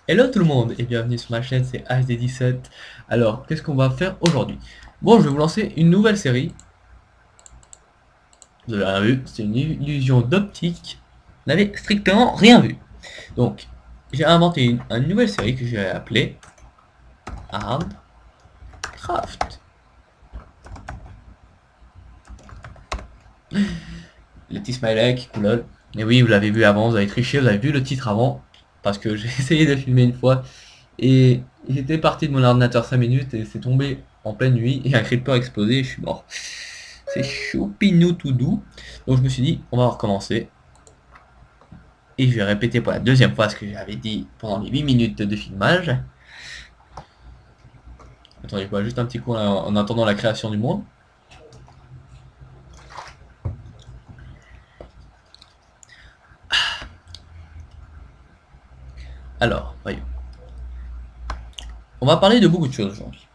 Hello tout le monde et bienvenue sur ma chaîne, c'est HD17. Alors, qu'est-ce qu'on va faire aujourd'hui? Bon, je vais vous lancer une nouvelle série. Vous avez rien vu, c'est une illusion d'optique. Vous n'avez strictement rien vu. Donc, j'ai inventé une nouvelle série que j'ai appelée Hardcraft. Le petit smiley qui coulole. Et oui, vous l'avez vu avant, vous avez triché, vous avez vu le titre avant. Parce que j'ai essayé de filmer une fois. Et j'étais parti de mon ordinateur 5 minutes et c'est tombé en pleine nuit et un creeper a explosé et je suis mort. C'est choupinou tout doux. Donc je me suis dit, on va recommencer. Et je vais répéter pour la deuxième fois ce que j'avais dit pendant les 8 minutes de filmage. Attendez, je vois juste un petit coup en attendant la création du monde. Alors, voyons. On va parler de beaucoup de choses aujourd'hui.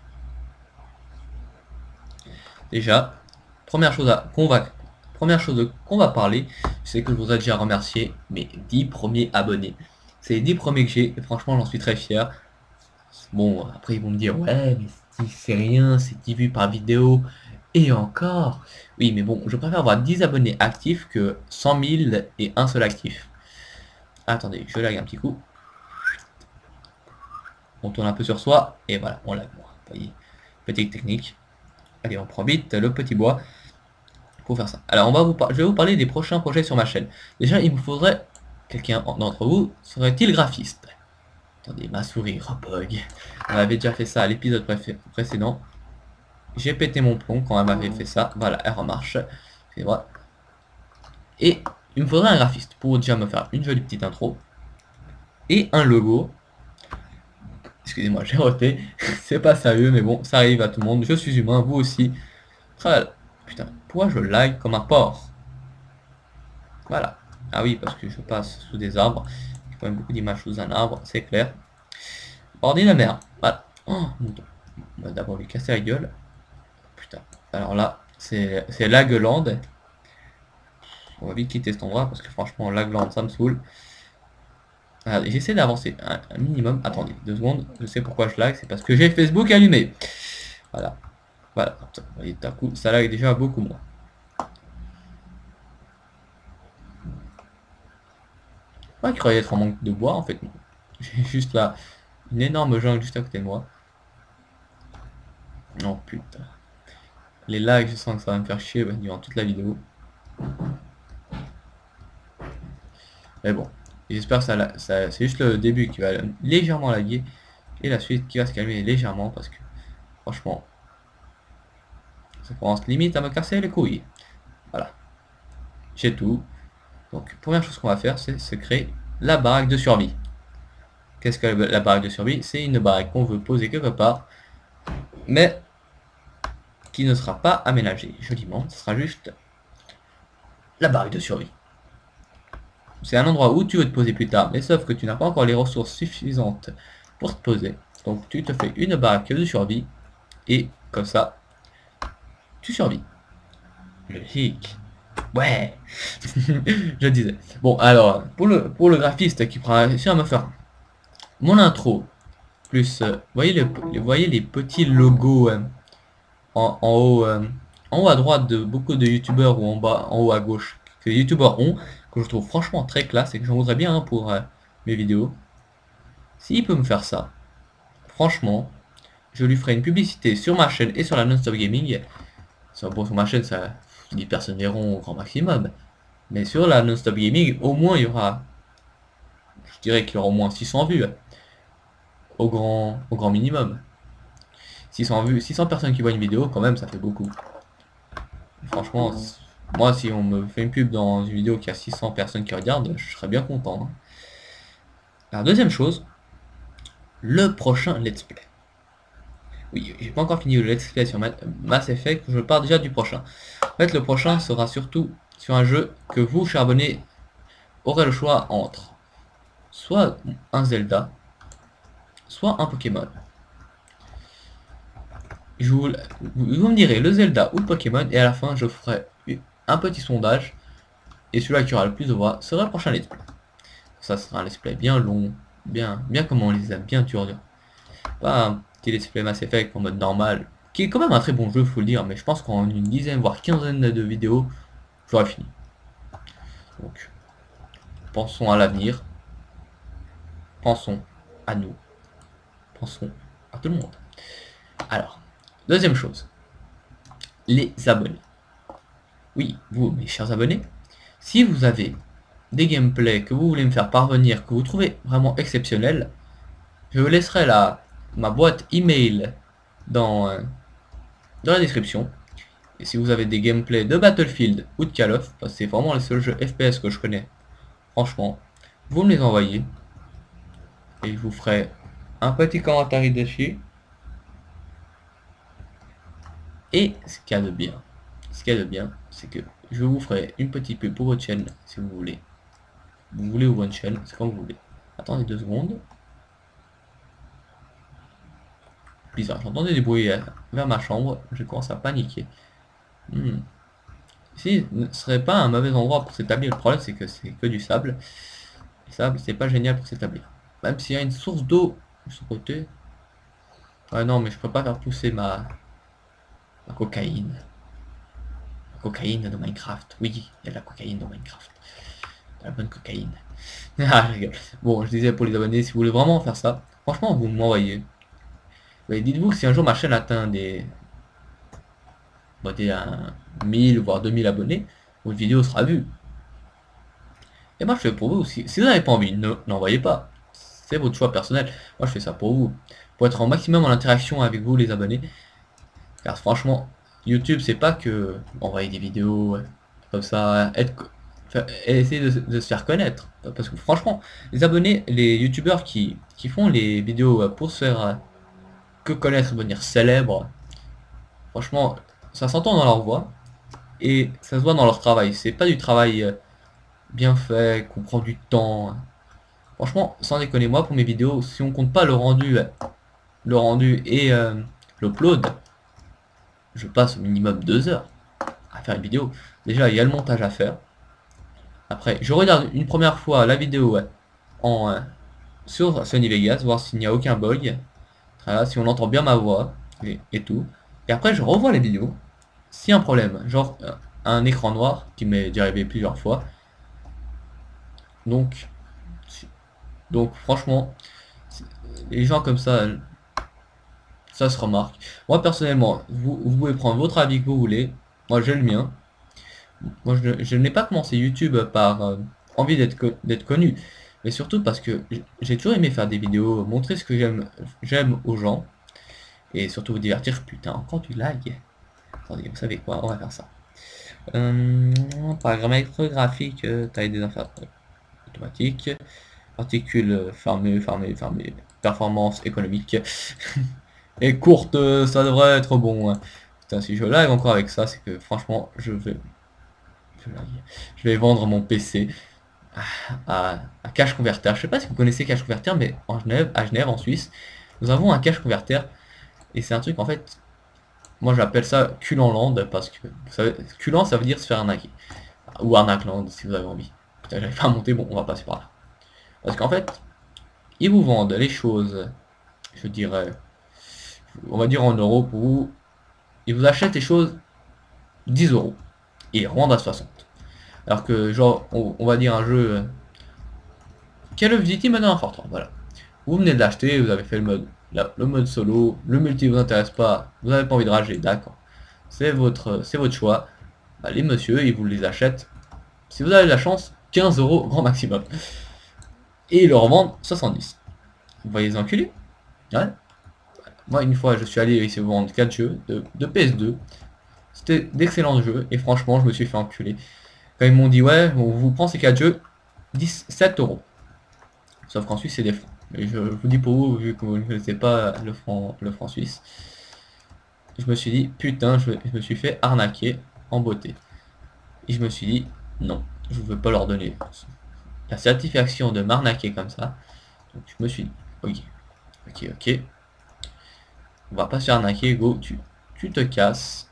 Déjà, première chose qu'on va parler, c'est que je voudrais déjà remercier mes 10 premiers abonnés. C'est les 10 premiers que j'ai, et franchement j'en suis très fier. Bon, après ils vont me dire, ouais, mais c'est rien, c'est 10 vues par vidéo, et encore. Oui, mais bon, je préfère avoir 10 abonnés actifs que 100 000 et un seul actif. Attendez, je lag un petit coup. On tourne un peu sur soi, et voilà, on lag moins. Vous voyez, petite technique. Allez, on prend vite le petit bois pour faire ça. Alors, je vais vous parler des prochains projets sur ma chaîne. Déjà, il me faudrait quelqu'un d'entre vous serait-il graphiste? Attendez, ma souris rebug. On avait déjà fait ça à l'épisode précédent. J'ai pété mon plomb quand elle m'avait fait ça. Voilà, elle remarche. C'est vrai. Et il me faudrait un graphiste pour déjà me faire une jolie petite intro et un logo. Excusez-moi, j'ai roté. C'est pas sérieux, mais bon, ça arrive à tout le monde. Je suis humain, vous aussi. Putain, pourquoi je lag comme un porc? Voilà. Ah oui, parce que je passe sous des arbres. Il y a quand même beaucoup d'images sous un arbre, c'est clair. Bordel la mer. Voilà. Oh, on va d'abord lui casser la gueule. Putain. Alors là, c'est Lagland. On va vite quitter cet endroit parce que franchement, Lagland, ça me saoule. J'essaie d'avancer un minimum. Attendez, 2 secondes. Je sais pourquoi je lag. C'est parce que j'ai Facebook allumé. Voilà. Voilà. Vous voyez, d'un coup, ça lag déjà beaucoup moins. Ouais, je croyais être en manque de bois en fait. J'ai juste là une énorme jungle juste à côté de moi. Oh putain. Les lags, je sens que ça va me faire chier durant toute la vidéo. Mais bon. J'espère que c'est juste le début qui va légèrement laguer. Et la suite qui va se calmer légèrement parce que franchement ça commence limite à me casser les couilles. Voilà. J'ai tout. Donc première chose qu'on va faire, c'est se créer la baraque de survie. Qu'est-ce que la baraque de survie? C'est une baraque qu'on veut poser quelque part, mais qui ne sera pas aménagée joliment. Ce sera juste la baraque de survie. C'est un endroit où tu veux te poser plus tard, mais sauf que tu n'as pas encore les ressources suffisantes pour te poser. Donc tu te fais une baraque de survie, et comme ça, tu survis. Logique. Ouais. Je disais. Bon, alors, pour le graphiste qui pourra réussir à me faire mon intro, plus, voyez les petits logos en haut, en haut à droite de beaucoup de youtubeurs ou en bas, en haut à gauche, que les youtubeurs ont, que je trouve franchement très classe et que j'en voudrais bien pour mes vidéos. S'il peut me faire ça, franchement, je lui ferai une publicité sur ma chaîne et sur la Non-Stop Gaming. Bon, sur ma chaîne, ça 10 personnes verront au grand maximum. Mais sur la Non-Stop Gaming, au moins il y aura, je dirais qu'il y aura au moins 600 vues. Au grand minimum. 600 vues, 600 personnes qui voient une vidéo, quand même, ça fait beaucoup. Franchement, moi, si on me fait une pub dans une vidéo qui a 600 personnes qui regardent, je serais bien content. Hein. Alors, deuxième chose, le prochain let's play. Oui, j'ai pas encore fini le let's play sur Mass Effect, je pars déjà du prochain. En fait, le prochain sera surtout sur un jeu que vous, chers abonnés, aurez le choix entre soit un Zelda, soit un Pokémon. Vous me direz le Zelda ou le Pokémon, et à la fin, je ferai un petit sondage, et celui-là qui aura le plus de voix sera le prochain let's play. Ça sera un let's play bien long, bien comme on les a bien dur. Pas un petit Let's Play Mass Effect en mode normal, qui est quand même un très bon jeu, faut le dire, mais je pense qu'en une dizaine, voire quinzaine de vidéos, j'aurais fini. Donc, pensons à l'avenir, pensons à nous, pensons à tout le monde. Alors, deuxième chose, les abonnés. Oui, vous, mes chers abonnés, si vous avez des gameplays que vous voulez me faire parvenir, que vous trouvez vraiment exceptionnels, je vous laisserai ma boîte email dans, dans la description. Et si vous avez des gameplays de Battlefield ou de Call of, parce que c'est vraiment les seuls jeux FPS que je connais, franchement, vous me les envoyez. Et je vous ferai un petit commentaire dessus. Et ce qu'il y a de bien, c'est que je vous ferai une petite pub pour votre chaîne, si vous voulez. Vous voulez ouvrir une chaîne, c'est comme vous voulez. Attendez 2 secondes. Bizarre, j'entendais des bruits vers ma chambre, je commence à paniquer. Ici, ce serait pas un mauvais endroit pour s'établir. Le problème, c'est que c'est que du sable. Le sable, c'est pas génial pour s'établir. Même s'il y a une source d'eau de ce côté. Ouais, non, mais je peux pas faire pousser ma cocaïne. La cocaïne de Minecraft. Oui, il y a de la cocaïne dans Minecraft. De la bonne cocaïne. Ah, je rigole. Bon, je disais pour les abonnés, si vous voulez vraiment faire ça, franchement, vous m'envoyez. Dites-vous que si un jour ma chaîne atteint des 1000 voire 2000 abonnés, votre vidéo sera vue. Et moi je fais pour vous aussi. Si vous n'avez pas envie, n'envoyez pas. C'est votre choix personnel. Moi je fais ça pour vous. Pour être en maximum en interaction avec vous les abonnés. Car franchement, YouTube c'est pas que envoyer des vidéos comme ça, essayer de se faire connaître. Parce que franchement, les abonnés, les youtubeurs qui font les vidéos pour se faire que connaître, devenir célèbre, franchement, ça s'entend dans leur voix. Et ça se voit dans leur travail. C'est pas du travail bien fait, qu'on prend du temps. Franchement, sans déconner, moi pour mes vidéos, si on compte pas le rendu et l'upload, je passe au minimum 2 heures à faire une vidéo. Déjà, il y a le montage à faire. Après, je regarde une première fois la vidéo sur Sony Vegas, voir s'il n'y a aucun bug, si on entend bien ma voix et tout. Et après, je revois les vidéos. S'il y a un problème, genre un écran noir, qui m'est déjà arrivé plusieurs fois, donc franchement, les gens comme ça se remarque. Moi personnellement, vous pouvez prendre votre avis que vous voulez. Moi j'ai le mien. Moi je n'ai pas commencé YouTube par envie d'être connu, mais surtout parce que j'ai toujours aimé faire des vidéos, montrer ce que j'aime aux gens, et surtout vous divertir. Putain, encore du lag. Attendez, vous savez quoi, on va faire ça. Paramètres graphiques, taille des affaires automatique. Particules fermées, performance économique. Et courte, ça devrait être bon. Putain, si je lag encore avec ça, c'est que franchement, je vais vendre mon PC à Cache Converter. Je sais pas si vous connaissez Cache Converter, mais à Genève, en Suisse, nous avons un Cache Converter. Et c'est un truc, en fait, moi j'appelle ça Culanland, parce que, vous savez, Culan, ça veut dire se faire arnaquer. Ou Arnaqueland, si vous avez envie. Putain, j'arrive pas à monter, bon, on va passer par là. Parce qu'en fait, ils vous vendent les choses, je dirais, on va dire en euros pour vous. Ils vous achètent les choses 10 euros et ils revendent à 60. Alors que, genre, on va dire un jeu Call of Duty Modern Warfare 3, voilà. Vous venez de l'acheter, vous avez fait le mode solo, le multi vous intéresse pas, vous n'avez pas envie de rager, d'accord. C'est votre choix. Bah, les messieurs, ils vous les achètent, si vous avez de la chance, 15 euros grand maximum. Et ils le revendent 70. Vous voyez les enculés? Ouais. Moi, une fois, je suis allé ici vendre 4 jeux de PS2. C'était d'excellents jeux, et franchement, je me suis fait enculer. Quand ils m'ont dit, ouais, on vous prend ces 4 jeux, 17 euros. Sauf qu'en Suisse, c'est des francs. Mais je vous dis pour vous, vu que vous ne connaissez pas le franc suisse, je me suis dit, putain, je me suis fait arnaquer en beauté. Et je me suis dit, non, je ne veux pas leur donner la satisfaction de m'arnaquer comme ça. Donc je me suis dit, ok. On va pas se faire arnaquer, go, tu te casses.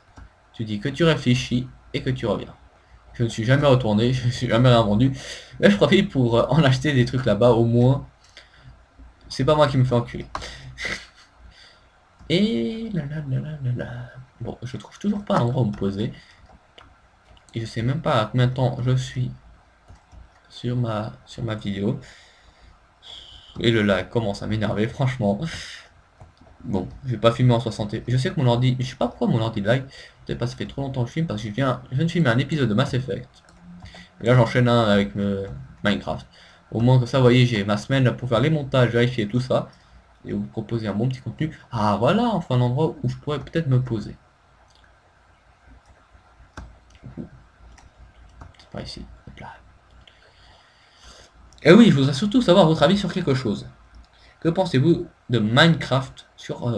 Tu dis que tu réfléchis et que tu reviens. Je ne suis jamais retourné, je ne suis jamais rien vendu. Mais je profite pour en acheter des trucs là-bas, au moins. c'est pas moi qui me fais enculer. Et là là là là là là. Bon, je trouve toujours pas un endroit où me poser. Et je sais même pas à combien de temps je suis sur ma vidéo. Et le lag commence à m'énerver, franchement. Bon, je vais pas filmer en 60. Je sais que mon ordi, je sais pas pourquoi mon ordi lag. Peut-être pas ça fait trop longtemps que je filme parce que je viens de filmer un épisode de Mass Effect. Et là j'enchaîne un avec Minecraft. Au moins que ça, vous voyez, j'ai ma semaine pour faire les montages, vérifier tout ça. Et vous proposer un bon petit contenu. Ah voilà, enfin un endroit où je pourrais peut-être me poser. C'est pas ici. Hop là. Et oui, je voudrais surtout savoir votre avis sur quelque chose. Que pensez-vous de Minecraft sur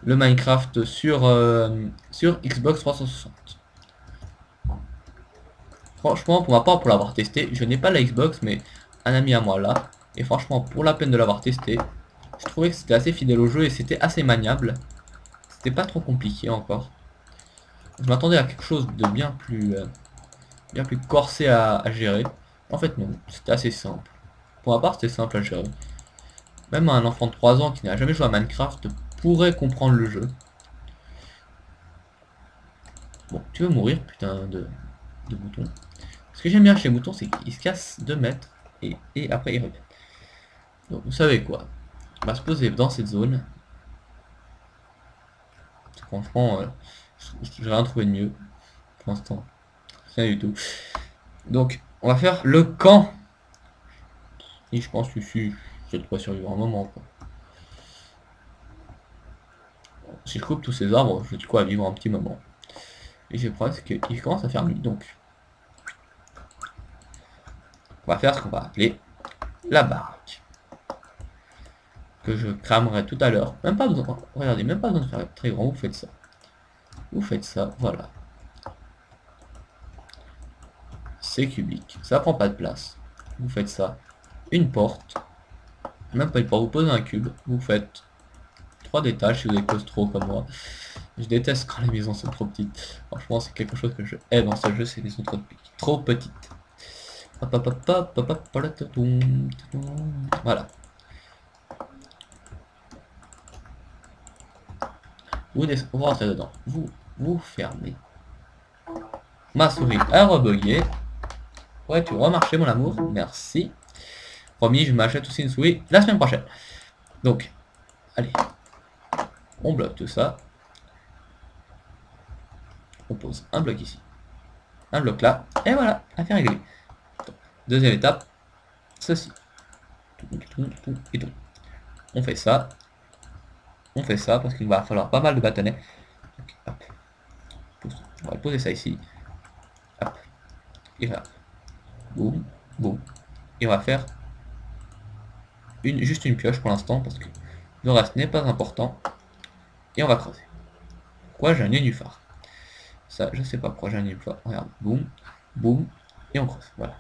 le Minecraft sur Xbox 360? Franchement, pour ma part, pour l'avoir testé, je n'ai pas la Xbox, mais un ami à moi là. Et franchement, pour la peine de l'avoir testé, je trouvais que c'était assez fidèle au jeu et c'était assez maniable. C'était pas trop compliqué encore. Je m'attendais à quelque chose de bien plus corsé à gérer. En fait, non, c'était assez simple. Pour ma part, c'était simple à gérer. Même un enfant de 3 ans qui n'a jamais joué à Minecraft pourrait comprendre le jeu. Bon, tu veux mourir, putain de bouton. Ce que j'aime bien chez Mouton, c'est qu'il se casse 2 mètres et après il revient. Donc vous savez quoi, on va se poser dans cette zone. Franchement, j'ai rien trouvé de mieux pour l'instant. Rien du tout. Donc on va faire le camp. Et je pense que si j'ai de quoi survivre un moment, quoi. Si je coupe tous ces arbres, j'ai de quoi vivre un petit moment. Et j'ai presque qu'il commence à faire nuit, donc on va faire ce qu'on va appeler la baraque. Que je cramerai tout à l'heure. Même pas besoin, regardez, même pas besoin de faire très grand, vous faites ça. Vous faites ça, voilà. C'est cubique, ça prend pas de place. Vous faites ça. Une porte. Même pas une porte, vous posez un cube. Vous faites 3 étages si vous êtes claustro comme moi. Je déteste quand les maisons sont trop petites. Franchement, c'est quelque chose que je hais dans ce jeu, c'est les maisons trop petites. Voilà. Vous rentrez dedans. Vous fermez. Ma souris a rebugué. Ouais, tu remarché mon amour. Merci. Promis, je m'achète aussi une souris la semaine prochaine. Donc, allez. On bloque tout ça. On pose un bloc ici. Un bloc là. Et voilà, affaire réglée. Deuxième étape, ceci. Et tout. On fait ça. On fait ça parce qu'il va falloir pas mal de bâtonnets. Donc, hop. On va poser ça ici. Hop. Et là. Boum. Boum. Et on va faire juste une pioche pour l'instant parce que le reste n'est pas important. Et on va creuser. Pourquoi j'ai un nénuphar? Ça, je sais pas pourquoi j'ai un nénuphar. Regarde. Boum. Boum. Et on creuse. Voilà.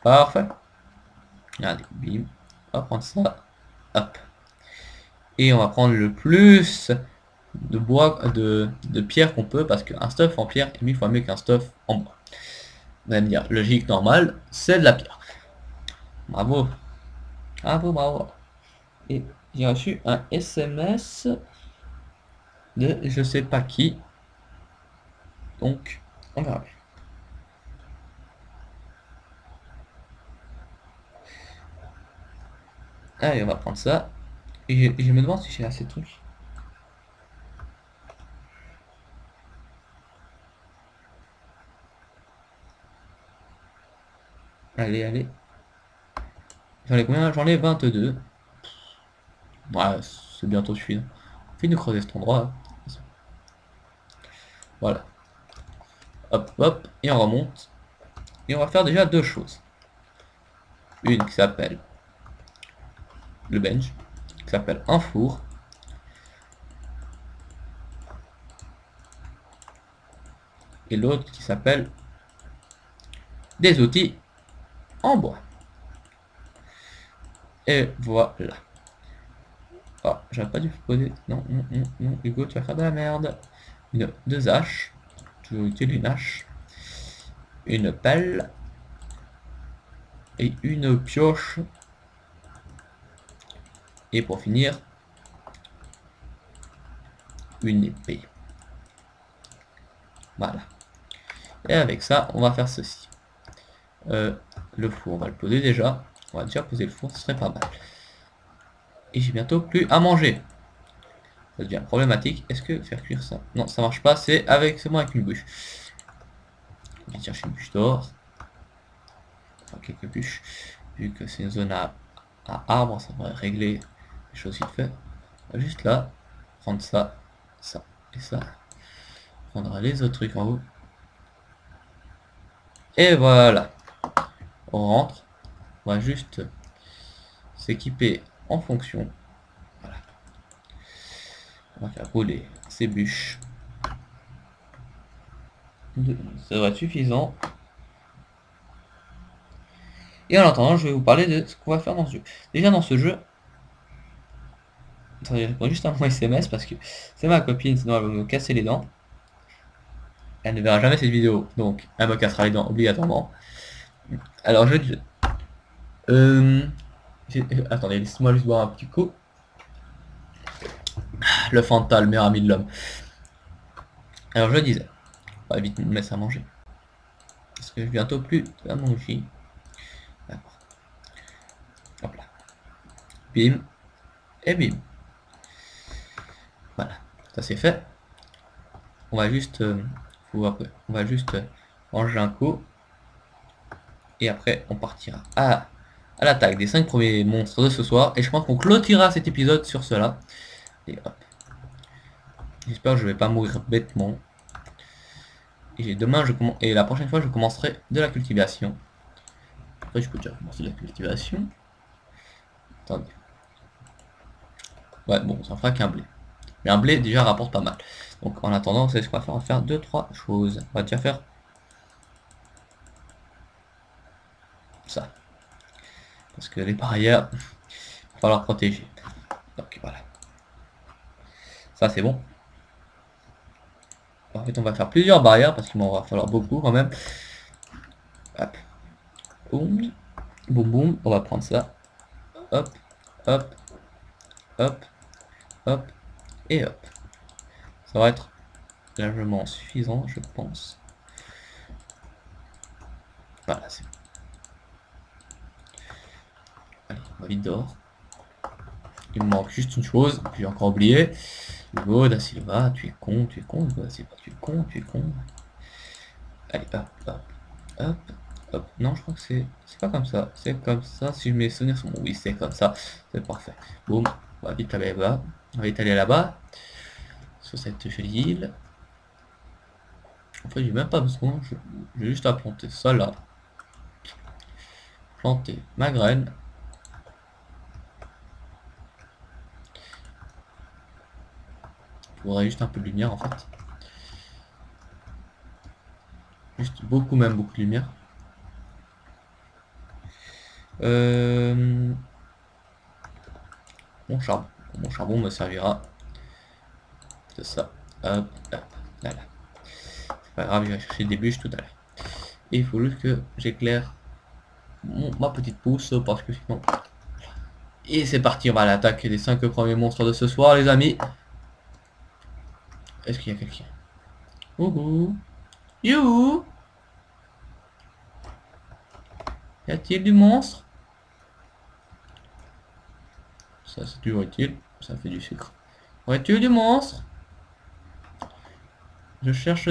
Parfait. Regardez. Bim. On va prendre ça. Hop. Et on va prendre le plus de bois, de pierre qu'on peut, parce qu'un stuff en pierre est 1000 fois mieux qu'un stuff en bois. Vous allez me dire, logique normale, c'est de la pierre. Bravo. Bravo, bravo. Et j'ai reçu un SMS de je sais pas qui. Donc, on verra bien. Allez, on va prendre ça. Et je me demande si j'ai assez de trucs. Allez, allez. J'en ai combien? J'en ai 22. Ouais, c'est bientôt suffisant. Fais nous creuser cet endroit. Voilà. Hop, hop. Et on remonte. Et on va faire déjà 2 choses. Une qui s'appelle le bench, qui s'appelle un four. Et l'autre qui s'appelle des outils en bois. Et voilà. Oh, j'aurais pas dû poser. Non, non, non, non, Hugo, tu vas faire de la merde. Deux haches. Toujours utile une hache. Une pelle. Et une pioche. Et pour finir, une épée. Voilà. Et avec ça, on va faire ceci. Le four, on va le poser déjà. On va déjà poser le four, ce serait pas mal. Et j'ai bientôt plus à manger. Ça devient problématique. Est-ce que faire cuire ça? Non, ça marche pas. C'est moi avec une bûche. Je vais chercher une bûche d'or. Enfin, quelques bûches. Vu que c'est une zone à arbre, ça va régler les choses vite fait. On va juste là, prendre ça, ça et ça. On prendra les autres trucs en haut. Et voilà. On rentre. On va juste s'équiper en fonction. Voilà. On va faire rouler ces bûches. Ça devrait être suffisant. Et en attendant, je vais vous parler de ce qu'on va faire dans ce jeu. Déjà dans ce jeu, attendez, je réponds juste à mon SMS parce que c'est ma copine, sinon elle va me casser les dents. Elle ne verra jamais cette vidéo, donc elle me cassera les dents obligatoirement. Alors je dis... attendez, laissez-moi juste boire un petit coup. Le Fanta, le meilleur ami de l'homme. Alors je disais, on va vite me laisser à manger. Parce que bientôt plus à manger. D'accord. Hop là. Bim. Et bim. Voilà. Ça c'est fait. On va juste... on va juste manger un coup. Et après on partira à l'attaque des 5 premiers monstres de ce soir. Et je pense qu'on clôturera cet épisode sur cela. Et hop. J'espère que je vais pas mourir bêtement. Et demain, et la prochaine fois, je commencerai de la cultivation. Après, je peux déjà commencer de la cultivation. Attendez. Ouais, bon, ça fera qu'un blé. Mais un blé, déjà, rapporte pas mal. Donc, en attendant, c'est ce qu'on va faire. On va faire 2-3 choses. On va déjà faire ça. Parce que les barrières, il va falloir protéger. Donc, voilà. Ça, c'est bon. En fait, on va faire plusieurs barrières parce qu'il m'en va falloir beaucoup quand même. Hop. Boum. Boum, boum. On va prendre ça. Hop. Hop. Hop. Hop. Et hop. Ça va être largement suffisant, je pense. Voilà, c'est bon. Allez, on va vite dehors. Il me manque juste une chose, j'ai encore oublié. Hugo da Silva, tu es con, Hugo da Silva, tu es con, tu es con. Allez, hop, hop, hop, hop. Non, je crois que c'est pas comme ça. C'est comme ça, si mes souvenirs sont bons. Oui, c'est comme ça. C'est parfait. Boum, on va vite aller là-bas. On va vite aller là-bas. Sur cette jolie île. En fait, j'ai même pas besoin. J'ai juste à planter ça là. Planter ma graine. Il faudrait juste un peu de lumière en fait. Juste beaucoup, même beaucoup de lumière. Mon charbon me servira de ça. Hop, hop, là, là. C'est pas grave, je vais chercher des bûches tout à l'heure. Et il faut juste que j'éclaire ma petite pousse parce que sinon... Et c'est parti, on va à l'attaque des 5 premiers monstres de ce soir, les amis. Est-ce qu'il y a quelqu'un? Ouhou. Youhou. Y a-t-il du monstre? Ça c'est toujours utile, ça fait du sucre. Aurais-tu du monstre? Je cherche...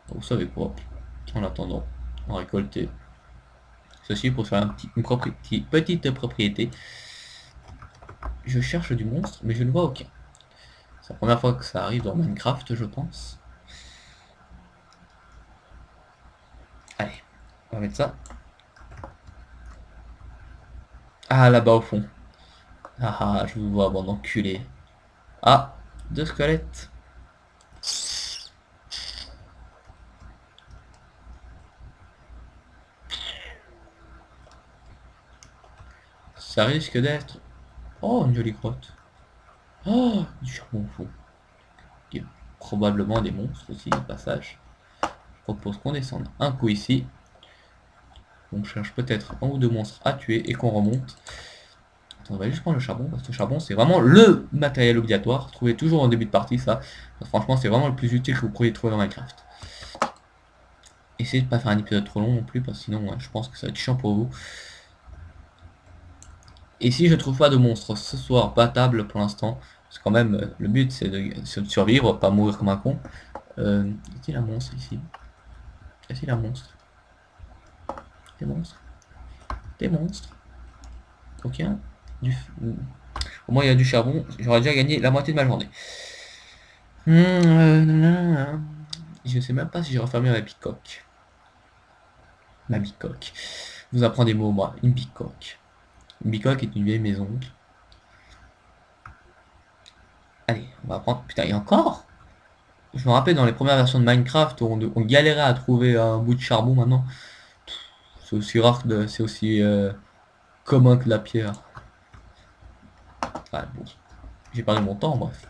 Vous savez quoi? En attendant, on va récolter ceci pour faire une petite propriété. Je cherche du monstre, mais je ne vois aucun. C'est la première fois que ça arrive dans Minecraft, je pense. Allez, on va mettre ça. Ah, là-bas au fond. Ah, je vous vois, bon enculé. Ah, 2 squelettes. Ça risque d'être... Oh, une jolie grotte. Oh, du charbon fou. Il y a probablement des monstres aussi, au passage. Je propose qu'on descende un coup ici. On cherche peut-être un ou deux monstres à tuer et qu'on remonte. Attends, on va juste prendre le charbon, parce que le charbon c'est vraiment le matériel obligatoire. Trouvez toujours en début de partie ça. Franchement c'est vraiment le plus utile que vous pourriez trouver dans Minecraft. Essayez de pas faire un épisode trop long non plus, parce que sinon je pense que ça va être chiant pour vous. Et si je trouve pas de monstres ce soir battable pour l'instant, parce que quand même le but c'est de survivre, pas mourir comme un con. Est-il un monstre ici? Est-il un monstre? Des monstres? Des monstres? Ok. Au moins il y a du charbon, j'aurais déjà gagné la moitié de ma journée. Je sais même pas si j'ai refermé ma bicoque. Ma bicoque. Je vous apprends des mots moi, une bicoque. Une bicoque est une vieille maison. Allez, on va prendre. Putain, et encore? Je me rappelle dans les premières versions de Minecraft où on galérait à trouver un bout de charbon. Maintenant c'est aussi rare que c'est aussi commun que la pierre. Ouais, bon. J'ai perdu mon temps, bref.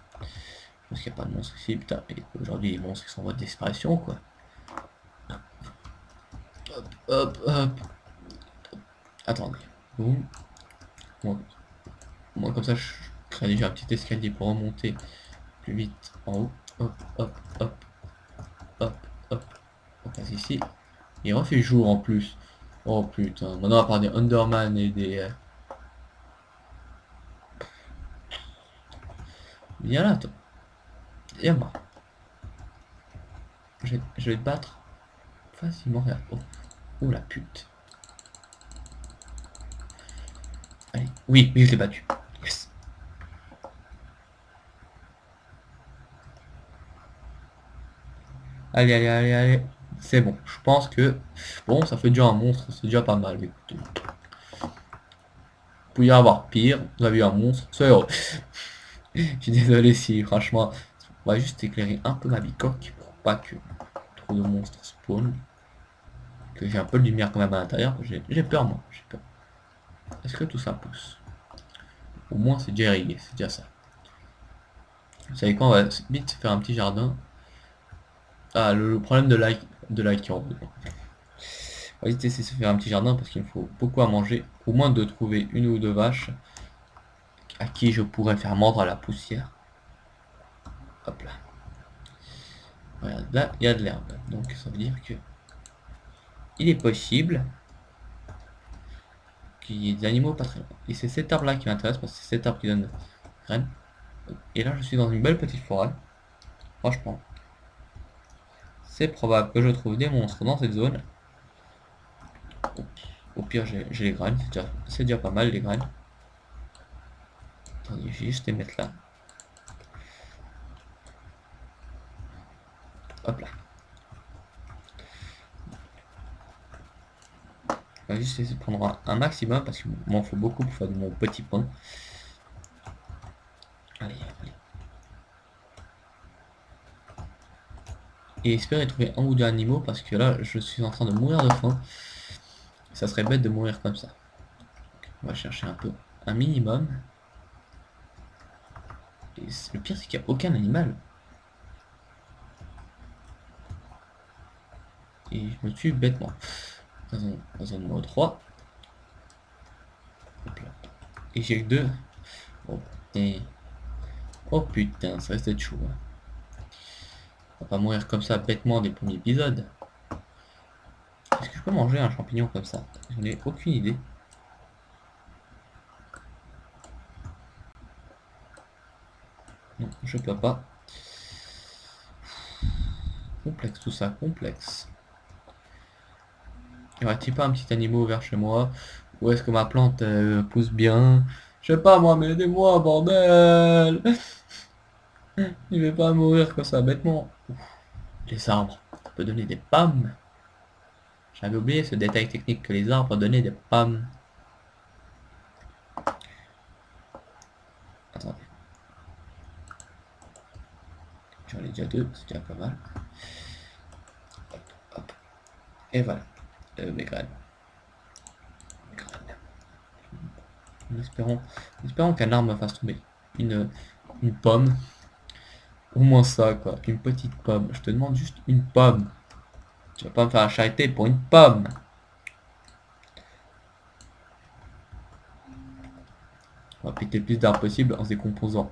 Parce qu'il n'y a pas de monstres ici, putain. Et aujourd'hui les monstres ils sont en voie de disparition quoi. Hop, hop, hop. Attendez. Boum. Moi comme ça je crée déjà un petit escalier pour remonter plus vite en haut. Hop, hop, hop. Hop, hop. On passe ici. Il refait jour en plus. Oh putain. Maintenant à part des Underman et des... Viens là toi. Viens moi. Je vais te battre facilement. Regarde. Oh. Oh la pute. Allez. Oui, oui je l'ai battu. Yes. Allez, allez, allez, allez. C'est bon. Je pense que... Bon, ça fait déjà un monstre. C'est déjà pas mal. Écoutez. Vous pouvez y avoir pire. Vous avez eu un monstre. C'est heureux. Je suis désolé si franchement... On va juste éclairer un peu ma bicoque pour pas que trop de monstres spawn. Que j'ai un peu de lumière quand même à l'intérieur. J'ai peur moi. J'ai peur. Est-ce que tout ça pousse? Au moins c'est déjà irrigué. C'est déjà ça. Vous savez quoi? On va vite faire un petit jardin. Ah, le problème de la qui en veut. On va vite essayer de se faire un petit jardin parce qu'il me faut beaucoup à manger. Au moins de trouver une ou deux vaches à qui je pourrais faire mordre à la poussière. Hop là. Regarde, là, il y a de l'herbe. Donc ça veut dire que il est possible qu'il y ait des animaux pas très loin. Et c'est cet arbre là qui m'intéresse parce que c'est cet arbre qui donne graines. Et là je suis dans une belle petite forêt. Franchement. C'est probable que je trouve des monstres dans cette zone. Au pire j'ai les graines. C'est déjà pas mal les graines. Attendez, je vais juste les mettre là. Hop là. On va juste essayer de prendre un maximum parce qu'il m'en faut beaucoup pour faire de mon petit pain. Allez, allez. Et espérer trouver un ou deux animaux parce que là je suis en train de mourir de faim. Ça serait bête de mourir comme ça. On va chercher un peu un minimum. Et le pire c'est qu'il n'y a aucun animal. Et je me tue bêtement. Dans un numéro 3. Et j'ai que 2. Bon, et... Oh putain, ça risque d'être chaud. Hein. On va pas mourir comme ça bêtement des premiers épisodes. Est-ce que je peux manger un champignon comme ça? J'en ai aucune idée. Non, je peux pas. Complexe tout ça, complexe. Y aurait-il pas un petit animal vers chez moi? Ou est-ce que ma plante pousse bien? Je sais pas moi, mais aidez-moi, bordel! Il va pas mourir comme ça, bêtement. Ouf. Les arbres, ça peut donner des pommes. J'avais oublié ce détail technique que les arbres donnaient des pommes. Attendez. J'en ai déjà 2, c'est déjà pas mal. Hop, hop. Et voilà. Mes graines. Espérons qu'un arbre me fasse tomber une pomme. Au moins ça, quoi. Une petite pomme. Je te demande juste une pomme. Tu vas pas me faire la charité pour une pomme. On va péter le plus d'arbres possible en se décomposant.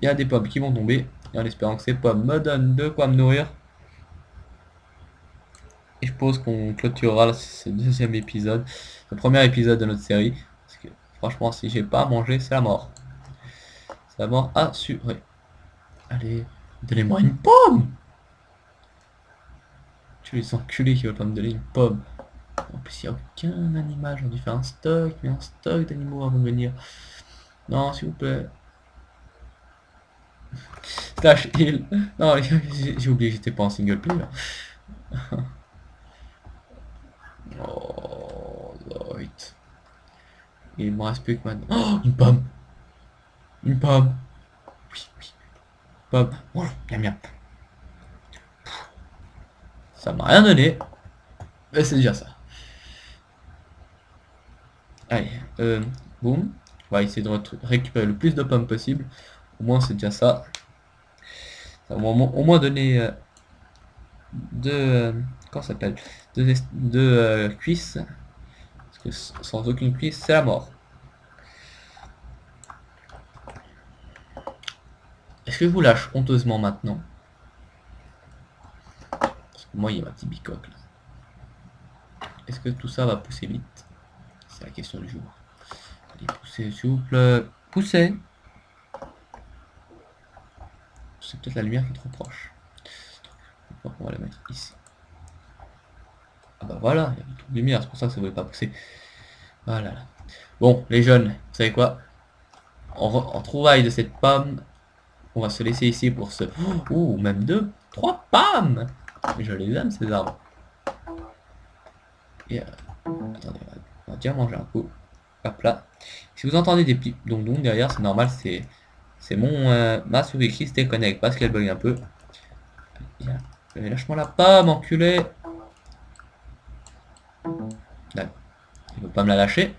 Il y a des pommes qui vont tomber, et en espérant que ces pommes me donnent de quoi me nourrir. Et je pense qu'on clôturera ce deuxième épisode, le premier épisode de notre série. Parce que franchement, si j'ai pas à manger, c'est la mort. C'est la mort assurée. Allez, donnez-moi une pomme! Tu les enculés qui veulent pas me donner une pomme. En plus, il n'y a aucun animal. J'aurais dû faire un stock, mais un stock d'animaux avant de venir. Non, s'il vous plaît. Slash heal. Non, j'ai oublié, j'étais pas en single player. Oh, Lord. Il me reste plus que maintenant. Oh, une pomme. Une pomme. Oui, oui. Pomme. Oh, bien, bien. Ça m'a rien donné. Mais c'est déjà ça. Allez, boum. On va essayer de récupérer le plus de pommes possible. Au moins, c'est déjà ça. Ça va au moins donner comment ça s'appelle, deux cuisses. Parce que sans aucune cuisse, c'est la mort. Est-ce que je vous lâche honteusement maintenant? Parce que moi, il y a ma petite bicoque là. Est-ce que tout ça va pousser vite? C'est la question du jour. Allez, poussez, s'il vous plaît. Poussez. C'est peut-être la lumière qui est trop proche. On va la mettre ici. Ah bah voilà, il y a beaucoup de lumière, c'est pour ça que ça ne voulait pas pousser. Voilà. Bon, les jeunes, vous savez quoi? En trouvaille de cette pomme, on va se laisser ici pour ce... Ouh, même 2, 3 pommes! Je les aime ces arbres. Et attendez, on va déjà manger un coup. Hop là. Si vous entendez des petits dong-dong derrière, c'est normal, c'est ma souris qui se déconnecte parce qu'elle bug un peu. Lâche-moi la pomme, enculé! Là. Il veut pas me la lâcher.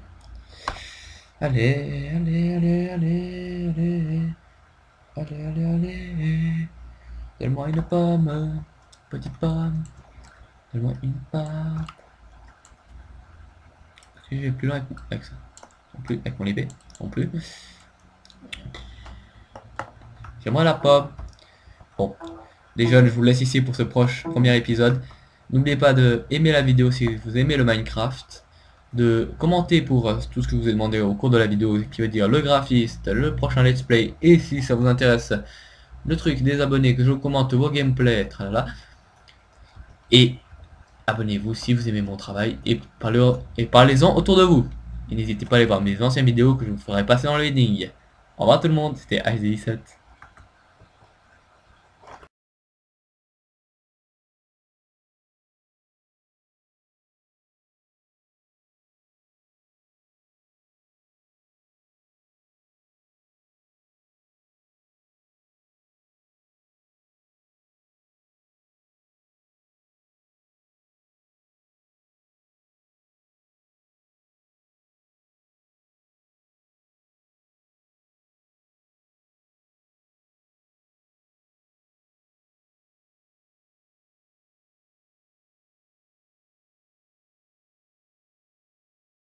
Allez, allez, allez, allez, allez. Allez, allez, allez. Donne-moi une pomme. Petite pomme. Donne-moi une pomme. Si je vais plus loin avec ça. Non plus, avec mon épée. Non plus. J'aimerais la pomme. Bon. Les jeunes, je vous laisse ici pour ce premier épisode. N'oubliez pas de aimer la vidéo si vous aimez le Minecraft. De commenter pour tout ce que je vous ai demandé au cours de la vidéo, qui veut dire le graphiste, le prochain let's play, et si ça vous intéresse, le truc des abonnés, que je vous commente vos gameplays, tralala. Et abonnez-vous si vous aimez mon travail, et parlez-en autour de vous. Et n'hésitez pas à aller voir mes anciennes vidéos que je vous ferai passer dans le heading. Au revoir tout le monde, c'était Ice17.